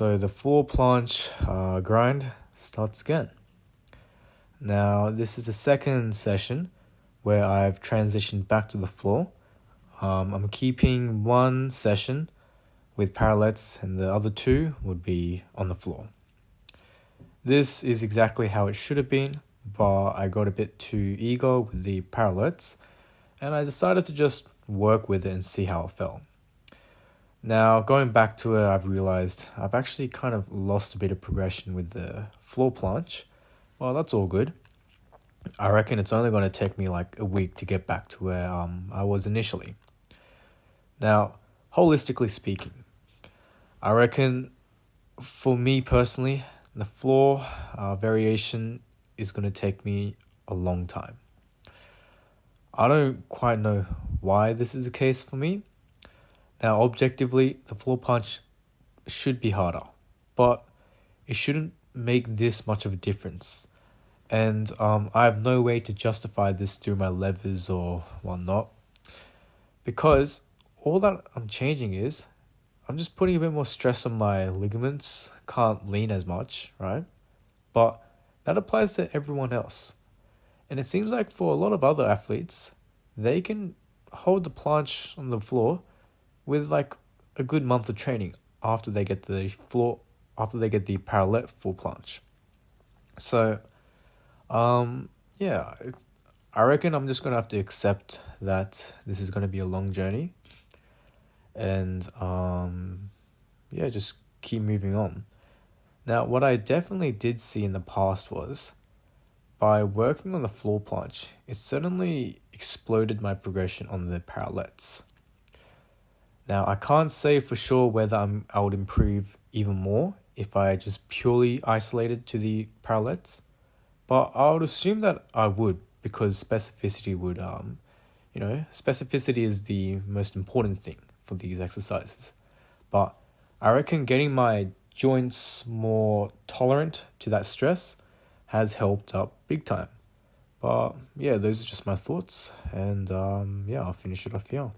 So the floor planche grind starts again. Now this is the second session where I've transitioned back to the floor. I'm keeping one session with parallettes and the other two would be on the floor. This is exactly how it should have been, but I got a bit too eager with the parallettes and I decided to just work with it and see how it felt. Now, going back to it, I've realized I've actually kind of lost a bit of progression with the floor planche. Well, that's all good. I reckon it's only going to take me like a week to get back to where I was initially. Now, holistically speaking, I reckon for me personally, the floor variation is going to take me a long time. I don't quite know why this is the case for me. Now, objectively, the floor punch should be harder, but it shouldn't make this much of a difference. And I have no way to justify this through my levers or whatnot, because all that I'm changing is I'm just putting a bit more stress on my ligaments, can't lean as much, right? But that applies to everyone else. And it seems like for a lot of other athletes, they can hold the planche on the floor with like a good month of training after they get the parallel full planche. So, yeah, I reckon I'm just gonna have to accept that this is gonna be a long journey, and yeah, just keep moving on. Now, what I definitely did see in the past was by working on the floor planche, it certainly exploded my progression on the parallettes. Now, I can't say for sure whether I would improve even more if I just purely isolated to the parallettes, but I would assume that I would, because specificity would, specificity is the most important thing for these exercises. But I reckon getting my joints more tolerant to that stress has helped up big time. But yeah, those are just my thoughts, and yeah, I'll finish it off here.